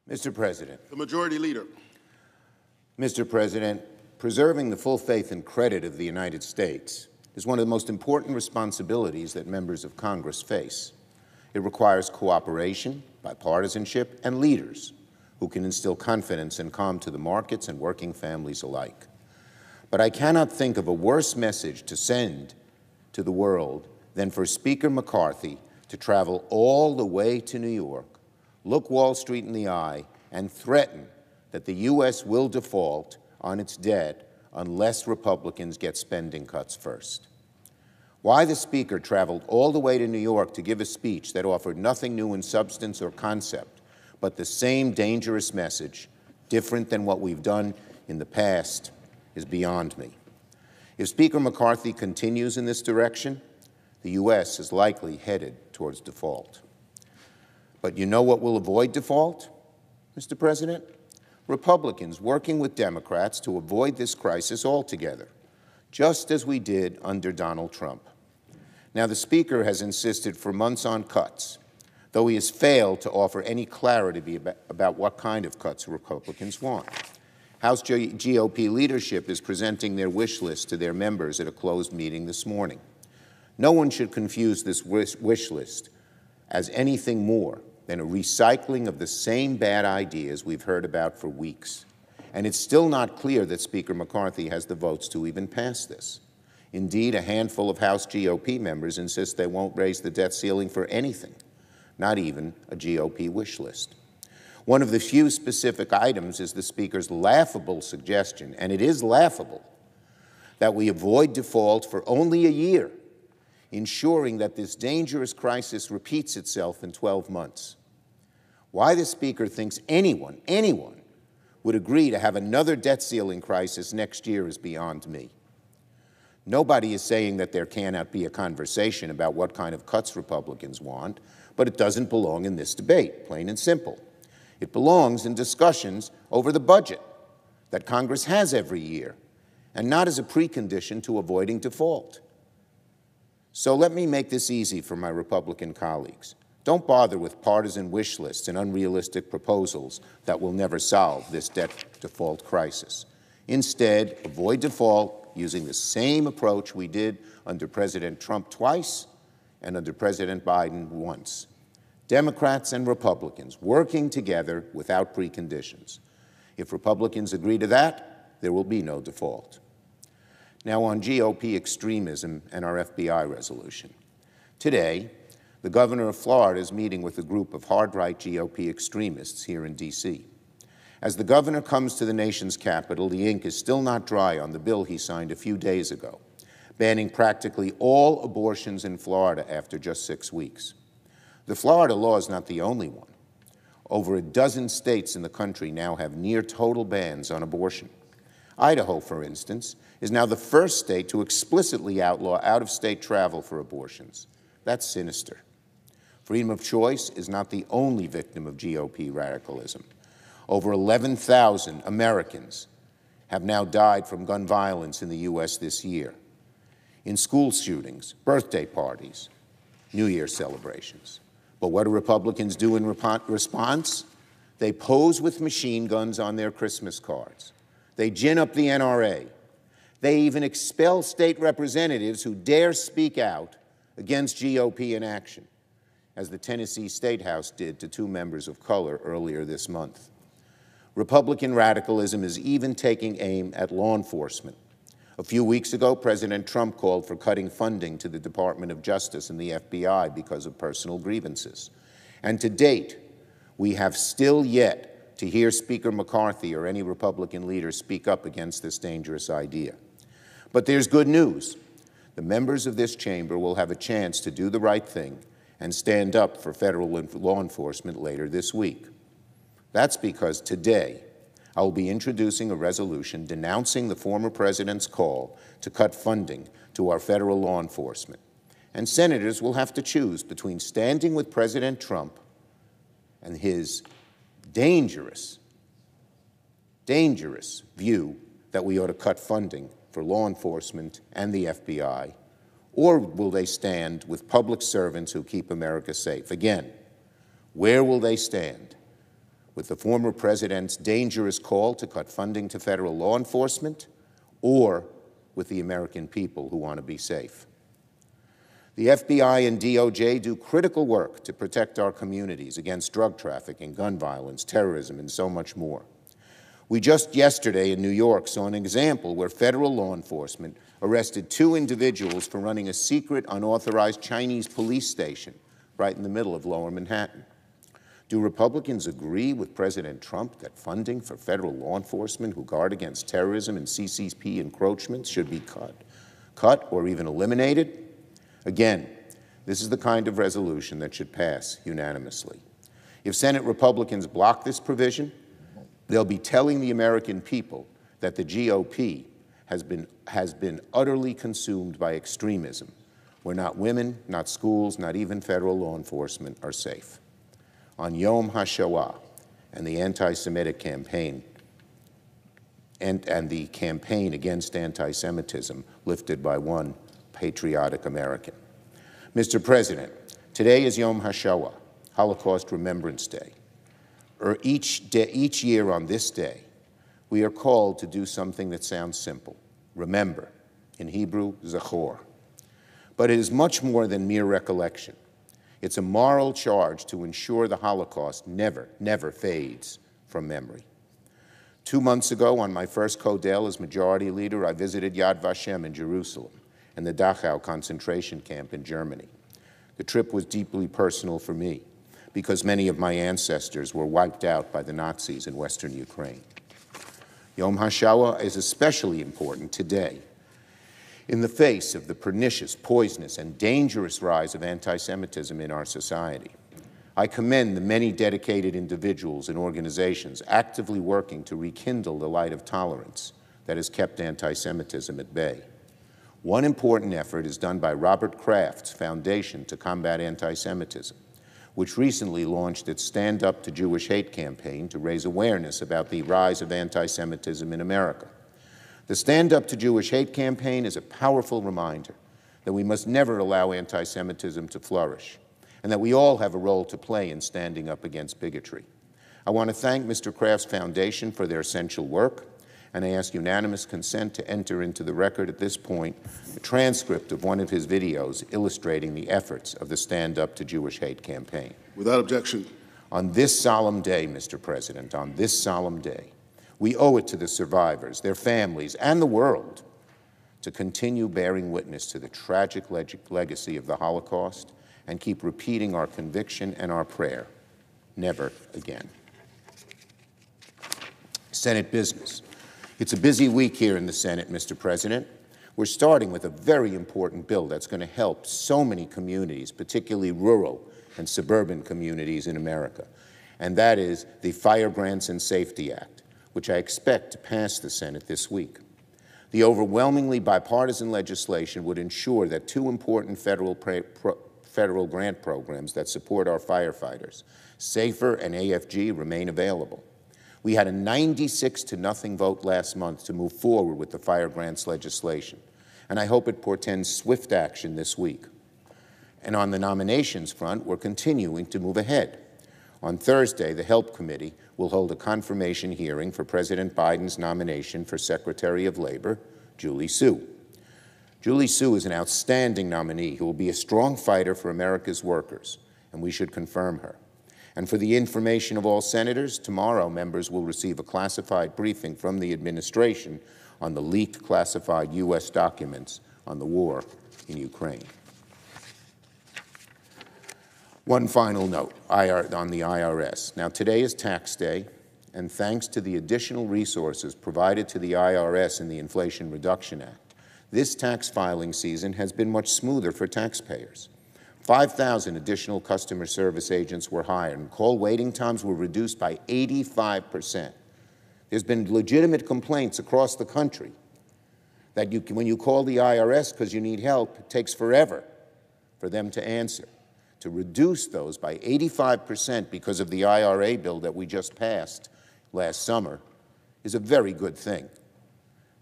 Mr. President. The Majority Leader. Mr. President, preserving the full faith and credit of the United States is one of the most important responsibilities that members of Congress face. It requires cooperation, bipartisanship, and leaders who can instill confidence and calm to the markets and working families alike. But I cannot think of a worse message to send to the world than for Speaker McCarthy to travel all the way to New York, look Wall Street in the eye, and threaten that the U.S. will default on its debt unless Republicans get spending cuts first. Why the Speaker traveled all the way to New York to give a speech that offered nothing new in substance or concept, but the same dangerous message, different than what we've done in the past, is beyond me. If Speaker McCarthy continues in this direction, the U.S. is likely headed towards default. But you know what will avoid default, Mr. President? Republicans working with Democrats to avoid this crisis altogether, just as we did under Donald Trump. Now, the Speaker has insisted for months on cuts, though he has failed to offer any clarity about what kind of cuts Republicans want. House GOP leadership is presenting their wish list to their members at a closed meeting this morning. No one should confuse this wish list as anything more than a recycling of the same bad ideas we've heard about for weeks. And it's still not clear that Speaker McCarthy has the votes to even pass this. Indeed, a handful of House GOP members insist they won't raise the debt ceiling for anything, not even a GOP wish list. One of the few specific items is the Speaker's laughable suggestion, and it is laughable, that we avoid default for only a year, ensuring that this dangerous crisis repeats itself in 12 months. Why the Speaker thinks anyone would agree to have another debt ceiling crisis next year is beyond me. Nobody is saying that there cannot be a conversation about what kind of cuts Republicans want, but it doesn't belong in this debate, plain and simple. It belongs in discussions over the budget that Congress has every year, and not as a precondition to avoiding default. So let me make this easy for my Republican colleagues. Don't bother with partisan wish lists and unrealistic proposals that will never solve this debt default crisis. Instead, avoid default using the same approach we did under President Trump twice and under President Biden once. Democrats and Republicans working together without preconditions. If Republicans agree to that, there will be no default. Now on GOP extremism and our FBI resolution. Today, the governor of Florida is meeting with a group of hard-right GOP extremists here in D.C. As the governor comes to the nation's capital, the ink is still not dry on the bill he signed a few days ago, banning practically all abortions in Florida after just 6 weeks. The Florida law is not the only one. Over a dozen states in the country now have near-total bans on abortion. Idaho, for instance, is now the first state to explicitly outlaw out-of-state travel for abortions. That's sinister. Freedom of choice is not the only victim of GOP radicalism. Over 11,000 Americans have now died from gun violence in the U.S. this year, in school shootings, birthday parties, New Year's celebrations. But what do Republicans do in response? They pose with machine guns on their Christmas cards. They gin up the NRA. They even expel state representatives who dare speak out against GOP inaction, as the Tennessee State House did to 2 members of color earlier this month. Republican radicalism is even taking aim at law enforcement. A few weeks ago, President Trump called for cutting funding to the Department of Justice and the FBI because of personal grievances. And to date, we have still yet to hear Speaker McCarthy or any Republican leader speak up against this dangerous idea. But there's good news. The members of this chamber will have a chance to do the right thing and stand up for federal law enforcement later this week. That's because today I will be introducing a resolution denouncing the former president's call to cut funding to our federal law enforcement. And senators will have to choose between standing with President Trump and his dangerous view that we ought to cut funding for law enforcement and the FBI, or will they stand with public servants who keep America safe? Again, where will they stand? with the former president's dangerous call to cut funding to federal law enforcement, or with the American people who want to be safe. The FBI and DOJ do critical work to protect our communities against drug trafficking, gun violence, terrorism, and so much more. We just yesterday in New York saw an example where federal law enforcement arrested 2 individuals for running a secret, unauthorized Chinese police station right in the middle of Lower Manhattan. Do Republicans agree with President Trump that funding for federal law enforcement who guard against terrorism and CCP encroachments should be cut or even eliminated? Again, this is the kind of resolution that should pass unanimously. If Senate Republicans block this provision, they'll be telling the American people that the GOP has been utterly consumed by extremism, where not women, not schools, not even federal law enforcement are safe. On Yom HaShoah and the anti-Semitic campaign and the campaign against anti-Semitism lifted by one patriotic American. Mr. President, today is Yom HaShoah, Holocaust Remembrance Day. Each year on this day, we are called to do something that sounds simple: remember, in Hebrew, zachor. But it is much more than mere recollection. It's a moral charge to ensure the Holocaust never fades from memory. 2 months ago, on my first Kodel as Majority Leader, I visited Yad Vashem in Jerusalem and the Dachau concentration camp in Germany. The trip was deeply personal for me because many of my ancestors were wiped out by the Nazis in Western Ukraine. Yom HaShoah is especially important today in the face of the pernicious, poisonous, and dangerous rise of anti-Semitism in our society. I commend the many dedicated individuals and organizations actively working to rekindle the light of tolerance that has kept anti-Semitism at bay. One important effort is done by Robert Kraft's Foundation to Combat Anti-Semitism, which recently launched its Stand Up to Jewish Hate campaign to raise awareness about the rise of anti-Semitism in America. The Stand Up to Jewish Hate campaign is a powerful reminder that we must never allow anti-Semitism to flourish, and that we all have a role to play in standing up against bigotry. I want to thank Mr. Kraft's Foundation for their essential work, and I ask unanimous consent to enter into the record at this point a transcript of one of his videos illustrating the efforts of the Stand Up to Jewish Hate campaign. Without objection. On this solemn day, Mr. President, on this solemn day, we owe it to the survivors, their families, and the world to continue bearing witness to the tragic legacy of the Holocaust and keep repeating our conviction and our prayer: never again. Senate business. It's a busy week here in the Senate, Mr. President. We're starting with a very important bill that's going to help so many communities, particularly rural and suburban communities in America, and that is the Fire Grants and Safety Act, which I expect to pass the Senate this week. The overwhelmingly bipartisan legislation would ensure that 2 important federal grant programs that support our firefighters, SAFER and AFG, remain available. We had a 96-0 vote last month to move forward with the fire grants legislation, and I hope it portends swift action this week. And on the nominations front, we're continuing to move ahead. On Thursday, the Help Committee will hold a confirmation hearing for President Biden's nomination for Secretary of Labor, Julie Su. Julie Su is an outstanding nominee who will be a strong fighter for America's workers, and we should confirm her. And for the information of all senators, tomorrow members will receive a classified briefing from the administration on the leaked classified U.S. documents on the war in Ukraine. One final note on the IRS. Now, today is tax day, and thanks to the additional resources provided to the IRS in the Inflation Reduction Act, this tax filing season has been much smoother for taxpayers. 5,000 additional customer service agents were hired, and call waiting times were reduced by 85%. There's been legitimate complaints across the country that when you call the IRS because you need help, it takes forever for them to answer. To reduce those by 85% because of the IRA bill that we just passed last summer is a very good thing.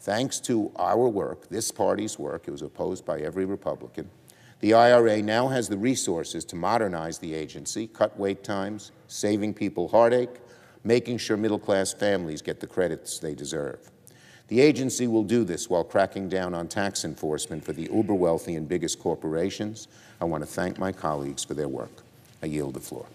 Thanks to our work, this party's work, it was opposed by every Republican, the IRA now has the resources to modernize the agency, cut wait times, saving people heartache, making sure middle-class families get the credits they deserve. The agency will do this while cracking down on tax enforcement for the uber-wealthy and biggest corporations. I want to thank my colleagues for their work. I yield the floor.